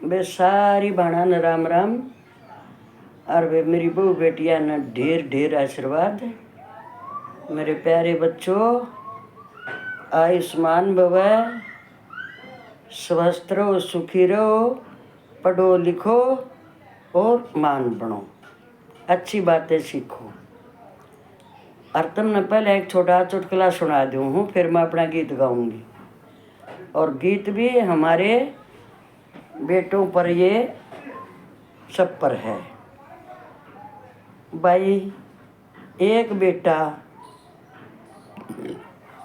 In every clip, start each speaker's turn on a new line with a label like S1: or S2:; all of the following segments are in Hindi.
S1: वे सारी बाणा न राम राम। और वे मेरी बहू बेटिया न ढेर ढेर आशीर्वाद। मेरे प्यारे बच्चों, आयुष्मान भव, स्वस्थ रहो, सुखी रहो, पढ़ो लिखो और मान बनो, अच्छी बातें सीखो। और तुमने पहले एक छोटा चुटकुला सुना दूँ हूँ, फिर मैं अपना गीत गाऊंगी। और गीत भी हमारे बेटों पर, ये सब पर है। भाई, एक बेटा,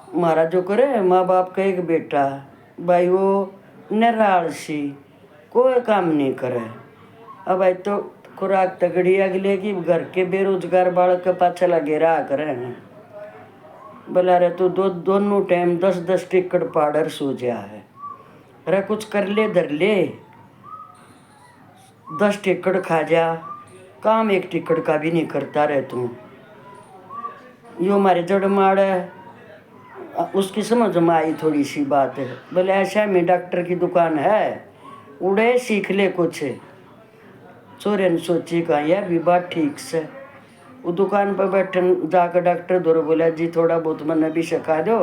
S1: हमारा जो करे माँ बाप का एक बेटा, भाई वो निरालसी, कोई काम नहीं करे। अब भाई तो खुराक तगड़ी अगले की, घर के बेरोजगार बालक के पाछे लगे रहा करे हैं। बोला रे तू दोनों टाइम 10-10 टिकट पाड़र सो जा है, अरे कुछ कर ले धर ले, 10 टिकट खा जा, काम एक टिकट का भी नहीं करता रहे तू। यो हमारे जड़ माड़ है, उसकी समझ में आई थोड़ी सी बात है। बोले ऐसा में डॉक्टर की दुकान है, उड़े सीख ले कुछ। चोरे ने सोची कहा यह भी बात ठीक से। वो दुकान पर बैठन जाकर डॉक्टर दौर बोला जी थोड़ा बहुत मैंने भी सिखा दो।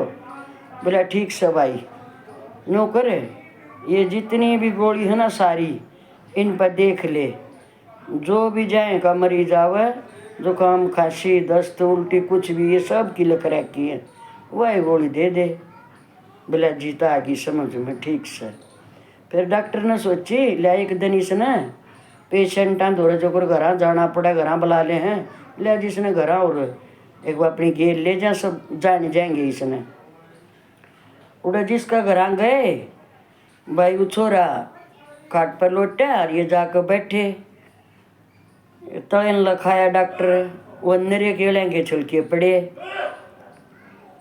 S1: बोला ठीक से भाई, नो करे, ये जितनी भी गोली है ना सारी, इन पर देख ले, जो भी जाए का मरीज आवे, जुकाम खांसी दस्त उल्टी कुछ भी, ये सब की लक रखी है, वही गोली दे दे। बोला जीता आ गई समझ में, ठीक से। फिर डॉक्टर ने सोची लिया एक दिन इसने पेशेंटा दौरे जो घर जाना पड़ा, घर बुला ले हैं, लिया जिसने घर और एक बार अपनी गेल ले जा, सब जान जाएंगे इसने। उड़ा जिसका घर गए, भाई वो छोरा खाट पर लौटा और ये जाकर बैठे, तलन लखाया डॉक्टर, वो नरे केलेंगे छलके पड़े।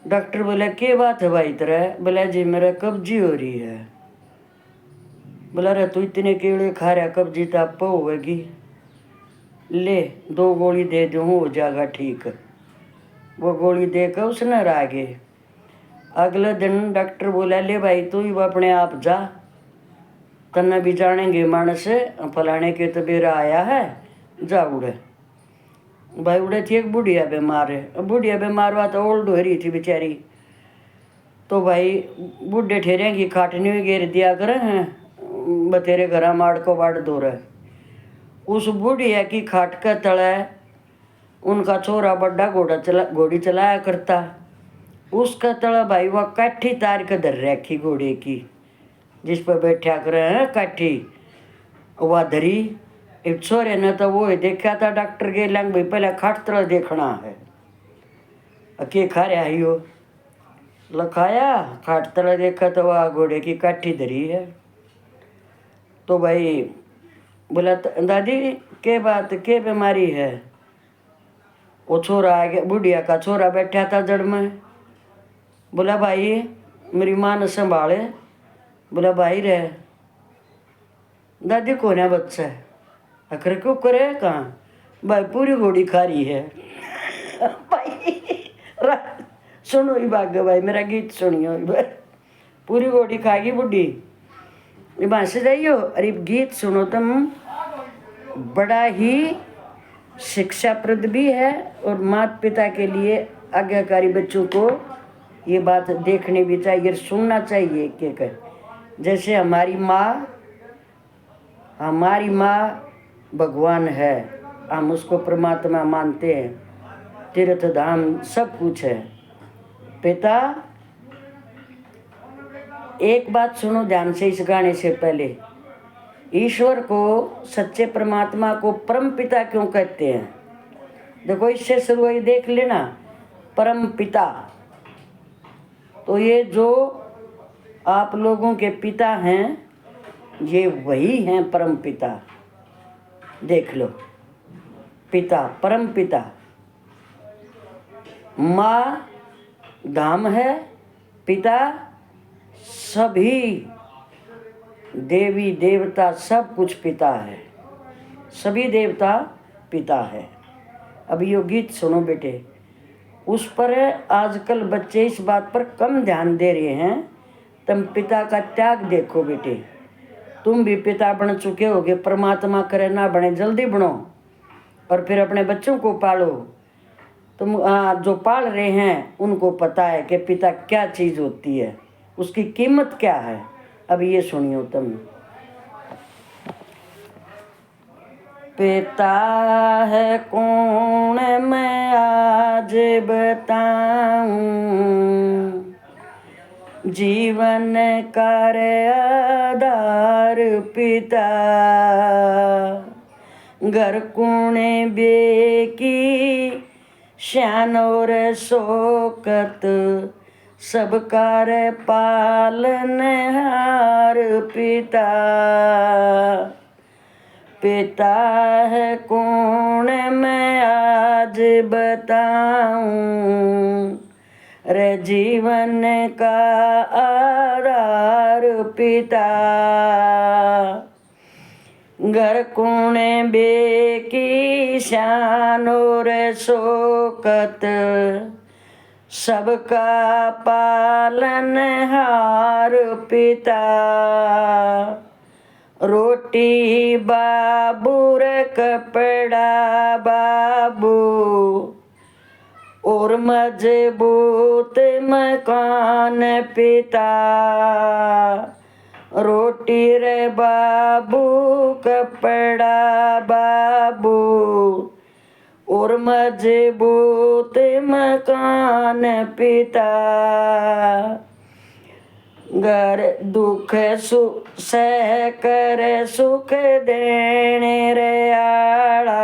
S1: डॉक्टर बोला क्या बात है भाई तेरा? बोला जी मेरा कब्जी हो रही है। बोला रे तू इतने केले खा रहा, कब्जी तो आपको होगी, ले 2 गोली दे दूँ हो जाएगा ठीक। वो गोली देकर उसने रागे। अगले दिन डॉक्टर बोला ले भाई तू ही अपने आप जा, तन्ने भी जानेंगे मानस फलाने के तो बेरा आया है, जा उड़े। भाई उड़े थी एक बुढ़िया बीमार है, बुढ़िया बीमार हुआ तो ओल्ड हो रही थी बेचारी, तो भाई बूढ़े ठहरे की खाटनी हुई घेर दिया करे हैं, बतेरे घर माड़ को बाड़ दो रहे। उस बुढ़िया की खाट का तला उनका छोरा बड़ा घोड़ी चलाया करता, उसका तला भाई वह काठी तार के धर रखी घोड़े की, जिस पर बैठा करे हैं काठी, वह धरी। एक छोरे ने तो वो देखा था डॉक्टर के लंग भाई पहले खाट तला देखना है, के खा रहा ही हो, लखाया खाट तला देखा तो वह घोड़े की काठी धरी है। तो भाई बोला दादी के बात के बीमारी है? वो छोरा आ गया, बुढ़िया का छोरा बैठा था जड़ में। बोला भाई मेरी माँ ने संभाले। बोला भाई रे दादी कौन है बच्चा है? अखर क्यों करे कहाँ? भाई पूरी घोड़ी खा रही है। भाई सुनो ही भाग भाई, मेरा गीत सुनियो। पूरी घोड़ी खाएगी बुढ़ी, वहाँ से जाइयो। अरे गीत सुनो तुम, बड़ा ही शिक्षाप्रद भी है और माता पिता के लिए आज्ञाकारी बच्चों को ये बात देखनी भी चाहिए, सुनना चाहिए। कि जैसे हमारी माँ भगवान है, हम उसको परमात्मा मानते हैं, तीर्थ धाम सब कुछ है। पिता, एक बात सुनो ध्यान से इस गाने से पहले, ईश्वर को, सच्चे परमात्मा को परम पिता क्यों कहते हैं? देखो इससे शुरू देख लेना, परम पिता, तो ये जो आप लोगों के पिता हैं ये वही हैं परम पिता। देख लो, पिता परम पिता, माँ धाम है, पिता सभी देवी देवता सब कुछ पिता है, सभी देवता पिता है। अब ये गीत सुनो बेटे, उस पर आजकल बच्चे इस बात पर कम ध्यान दे रहे हैं। तुम पिता का त्याग देखो बेटे, तुम भी पिता बन चुके होगे, परमात्मा करे ना बने जल्दी बनो और फिर अपने बच्चों को पालो। तुम जो पाल रहे हैं उनको पता है कि पिता क्या चीज़ होती है, उसकी कीमत क्या है। अब ये सुनियो तुम। पिता है कौन मैं आज बताऊं, जीवन कर आधार पिता। घर कुणे बे की शान और शौकत, सब कार पालनहार पिता। पिता है कौन मैं आज बताऊं, रे जीवन का आधार पिता। घर कुणे बे की शान और शौकत, सबका पालनहार पिता। रोटी बाबू रे कपड़ा बाबू, और मजबूत मकान पिता। रोटी रे बाबू कपड़ा बाबू, और मजबूत मकान पिता। घर दुख सह कर सुख देने रे आला,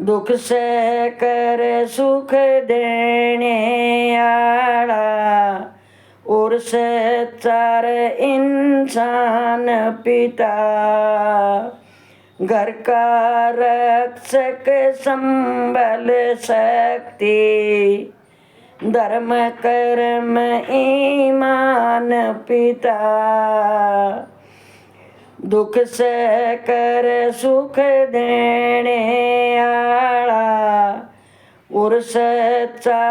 S1: दुख सह कर सुख देने आला, और सच्चार इंसान पिता। घर का रक्षक संबल शक्ति, धर्म कर्म ईमान पिता। दुख सह कर सुख देने आला, और सच्चा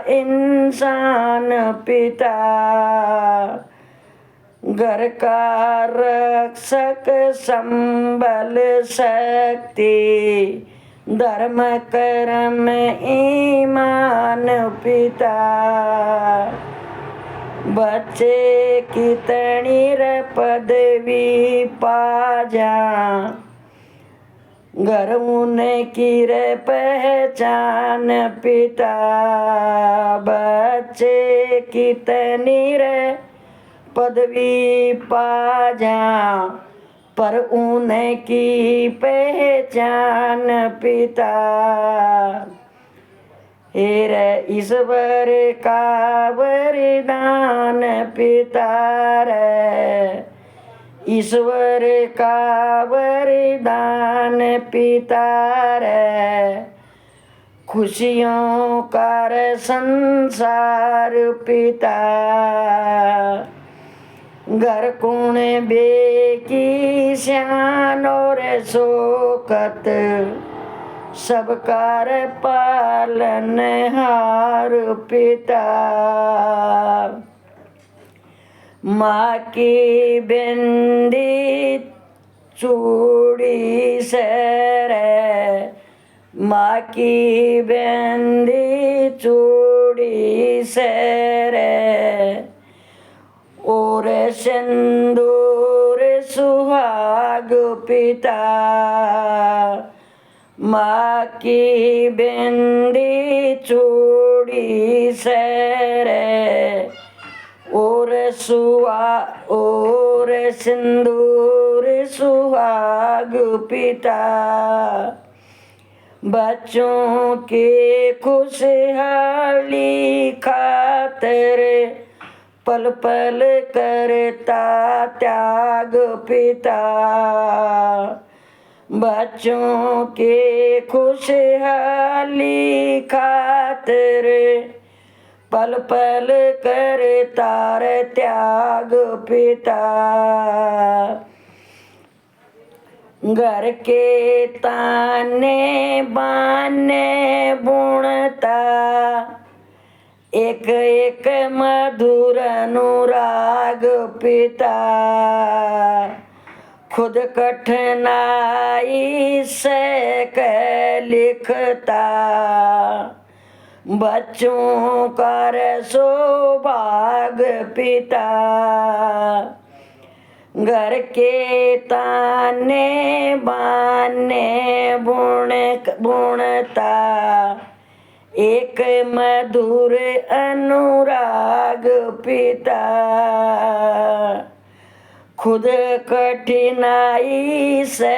S1: इंसान पिता। घर का रक्षक संबल शक्ति, धर्म कर्म ईमान पिता। बच्चे कितनी रे पदवी पा जा, घर उनकी रे पहचान पिता। बच्चे कितनी रे पदवी पा जा, पर उनकी पहचान पिता। हे रे ईश्वर का वरदान पिता रे, ईश्वर का वरदान पिता रे। खुशियों का संसार पिता। घर कुणे बे की शान और शौकत, सबकार पालनहार पिता। माँ की बिंदी चूड़ी से रे, माँ की बिंदी चूड़ी से रे, और सिंदूर सुहाग पिता। माँ की बिंदी चूड़ी से रे, और सिंदूर सुहाग पिता। बच्चों के खुशहाली खातिर, पल पल करता त्याग पिता। बच्चों के खुशहाली खातिर, पल पल करता त्याग पिता। घर के ताने बाने बुनता, एक एक मधुर अनुराग पिता, खुद कठिनाई से लिखता, बच्चों कर सौभाग पिता। घर के ताने बाने बुनता, एक मधुर अनुराग पिता, खुद कठिनाई से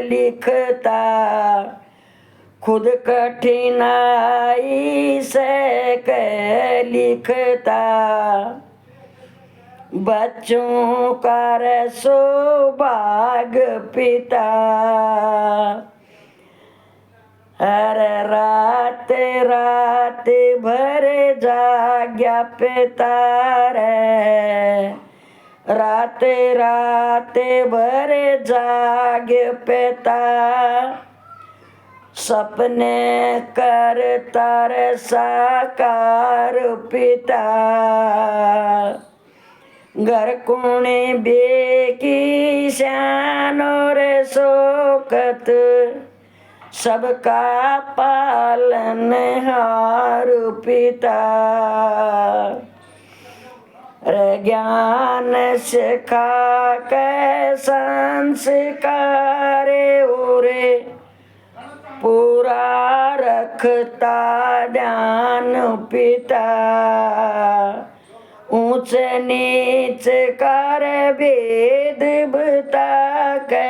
S1: लिखता, खुद कठिनाई से लिखता, बच्चों का सौभाग पिता। हर रात रात भर जाग्या पिता रे, रात रात भर जाग पिता, सपने करता रे साकार पिता। घर कुणे बेकी शान और शोकत, सबका पालन हार पिता। ज्ञान सिखा के संस्कार ओरे, पूरा रखता ध्यान पिता। ऊंच नीच कर भेद बता के,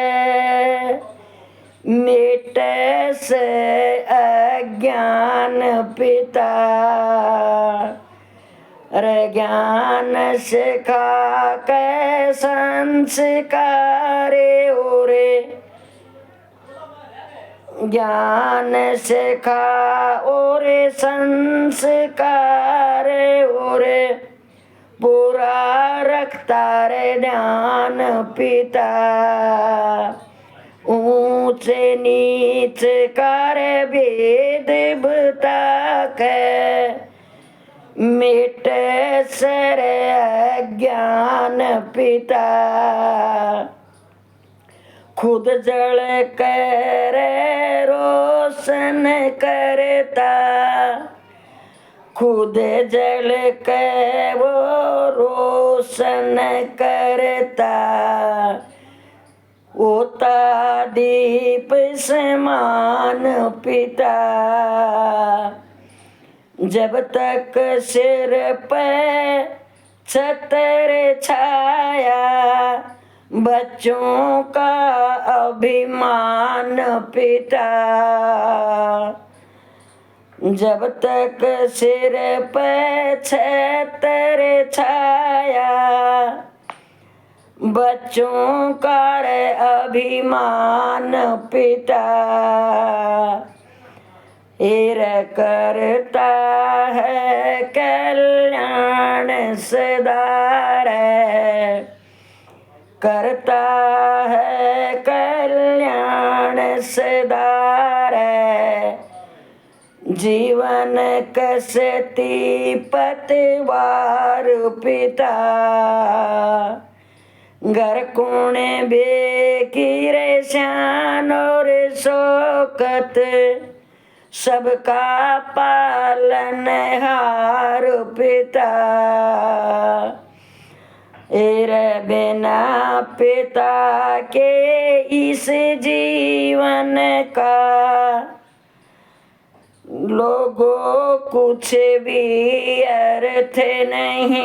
S1: मिटे से अज्ञान पिता। ज्ञान सिखा के संस्कार ओरे, ज्ञान सिखा ओरे संस्कार ओरे, पूरा रखता रे ध्यान पिता। ऊंचे नीच कर भेद बता के, मिटे सर अज्ञान पिता। खुद जल कर रोशन करता, खुद जल के वो रोशन करता, होता दीप समान पिता। जब तक सिर पे छतर छाया, बच्चों का अभिमान पिता। जब तक सिर पे छतर छाया, बच्चों का अभिमान पिता। ईर करता है कल्याण सदा रे, करता है कल्याण सदा रे। जीवन कसती पतवार पिता, घर कुणे बेकी रे शान और शौकत, सबका पालन हार पिता। एरे बिना पिता के इस जीवन का, लोगों कुछ भी अर्थ नहीं।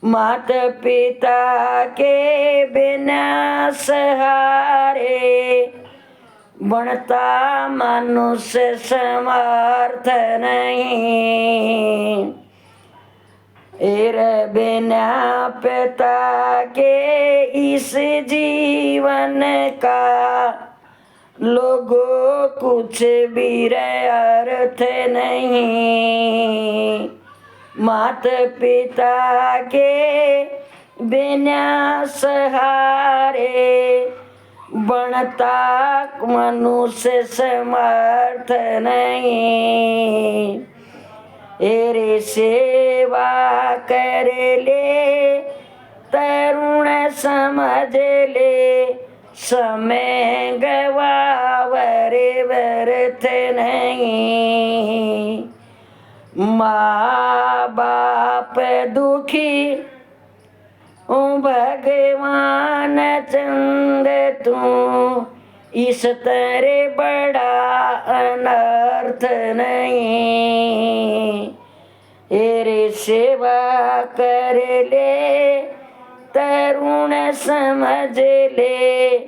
S1: माता पिता के बिना सहारे, बनता मनुष्य समर्थ नहीं। एरे बिना पिता के इस जीवन का, लोगों कुछ भी अर्थ नहीं। माता पिता के बिना सहारे, बनता मनुष्य समर्थ नहीं, एरे सेवा कर ले तरुण समझ ले, समय गवावर व्यर्थ नहीं। माँ बाप दुखी भगवान चंद तू, इस तरह बड़ा अनर्थ नहीं, एरे सेवा कर ले तरुण समझ ले,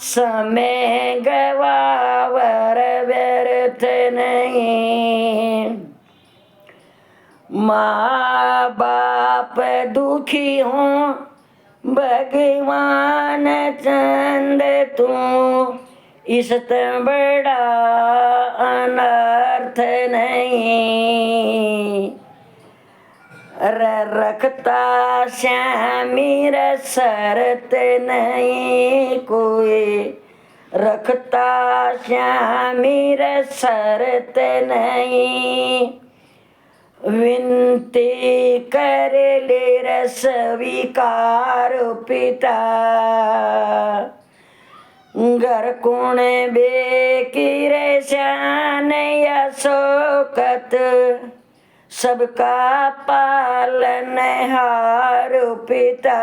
S1: समय गवावर व्यर्थ नहीं। माँ बाप दुखी हों भगवान चंद तू, इस तरह बड़ा अनर्थ नहीं। रखता श्यामी शरत नहीं कोई, रखता श्यामी शरत नहीं, विनती कर ले रस विकार पिता, घर कुण बेकीर श्यान या शोकत, सबका पालन हार पिता,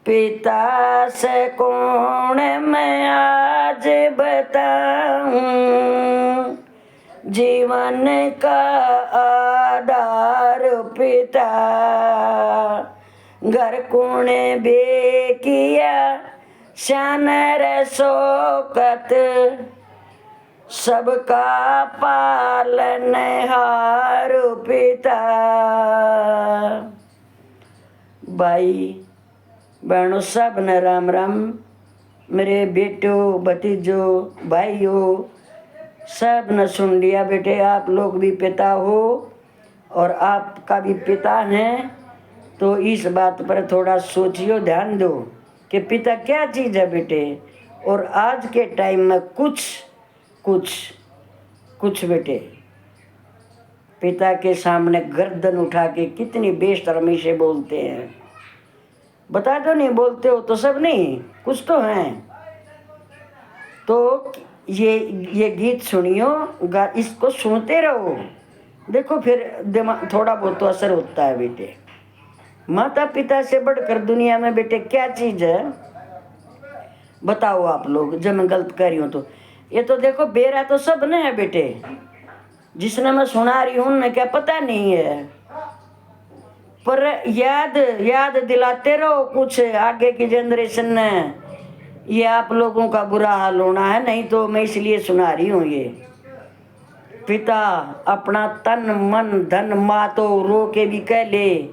S1: पिता से कौन मैं आज बताऊं, जीवन का आधार पिता, घर कुण बेकिया शान शोकत, सबका पालन हार पिता। भाई बहनों सब न राम राम, मेरे बेटो भतीजो भाइयों सब न सुन लिया। बेटे आप लोग भी पिता हो और आपका भी पिता हैं, तो इस बात पर थोड़ा सोचियो, ध्यान दो कि पिता क्या चीज़ है बेटे। और आज के टाइम में कुछ बेटे पिता के सामने गर्दन उठा के कितनी बेशर्मी से बोलते हैं। बता दो, नहीं बोलते हो तो सब नहीं, कुछ तो हैं। तो ये गीत सुनियो, इसको सुनते रहो, देखो फिर दिमाग थोड़ा बहुत तो असर होता है बेटे। माता पिता से बढ़कर दुनिया में बेटे क्या चीज़ है बताओ आप लोग, जब मैं गलत कर रही हूँ तो। ये तो देखो बेरा तो सब ने है बेटे, जिसने मैं सुना रही हूँ उन्हें क्या पता नहीं है, पर याद दिलाते रहो कुछ आगे की जनरेशन ने, ये आप लोगों का बुरा हाल होना है। नहीं तो मैं इसलिए सुना रही हूँ ये। पिता अपना तन मन धन माँ तो रो के भी कह ले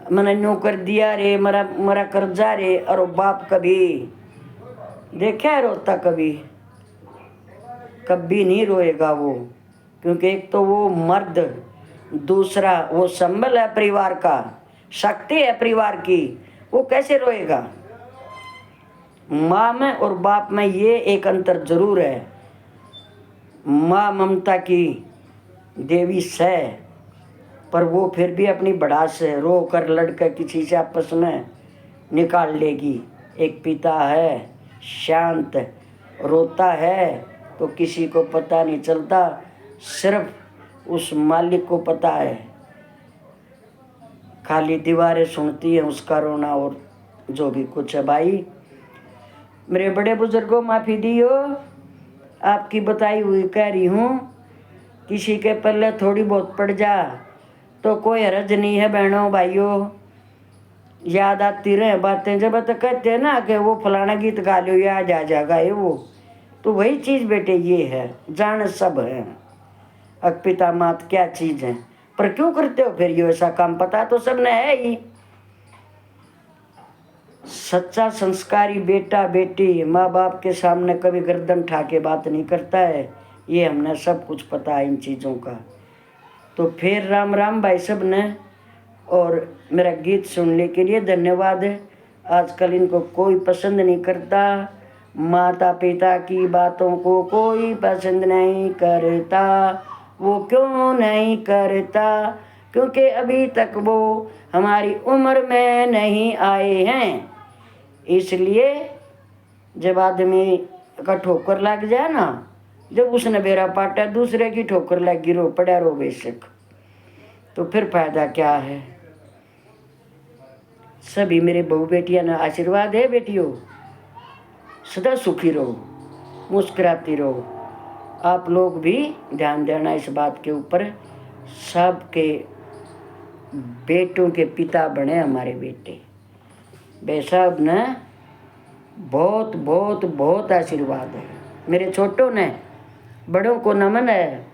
S1: मैंने न्यू कर दिया रे, मरा कर्जा रे, और बाप कभी देखा है रोता? कभी नहीं रोएगा वो, क्योंकि एक तो वो मर्द, दूसरा वो संबल है परिवार का, शक्ति है परिवार की, वो कैसे रोएगा? माँ में और बाप में ये एक अंतर जरूर है। माँ ममता की देवी से, पर वो फिर भी अपनी भड़ास से रो कर लड़कर किसी से आपस में निकाल लेगी। एक पिता है शांत, रोता है तो किसी को पता नहीं चलता, सिर्फ उस मालिक को पता है। खाली दीवारें सुनती है उसका रोना और जो भी कुछ है। भाई मेरे बड़े बुजुर्गों माफ़ी दियो, आपकी बताई हुई कह रही हूँ। किसी के पल्ले थोड़ी बहुत पड़ जा तो कोई हरज नहीं है बहनों भाइयों। याद आती रहे बातें, जब तक कहते हैं ना कि वो फलाना गीत गा लो याद आ जाएगा ये वो, तो वही चीज़ बेटे ये है। जान सब है पिता मात क्या चीज़ है, पर क्यों करते हो फिर ये ऐसा काम? पता तो सबने है ही। सच्चा संस्कारी बेटा बेटी माँ बाप के सामने कभी गर्दन उठा के बात नहीं करता है, ये हमने सब कुछ पता है इन चीज़ों का। तो फिर राम राम भाई सब ने, और मेरा गीत सुनने के लिए धन्यवाद है। आजकल इनको कोई पसंद नहीं करता, माता पिता की बातों को कोई पसंद नहीं करता। वो क्यों नहीं करता? क्योंकि अभी तक वो हमारी उम्र में नहीं आए हैं। इसलिए जब आदमी का ठोकर लग जाए ना, जब उसने बेरा पाटा दूसरे की ठोकर लग गिरो पड़ा रो बेशक, तो फिर फायदा क्या है? सभी मेरे बहू बेटियां ना आशीर्वाद है बेटियों, सदा सुखी रहो, मुस्कुराती रहो। आप लोग भी ध्यान देना इस बात के ऊपर, सबके बेटों के पिता बने हमारे बेटे। वे सब ने बहुत बहुत बहुत आशीर्वाद है। मेरे छोटों ने बड़ों को नमन है।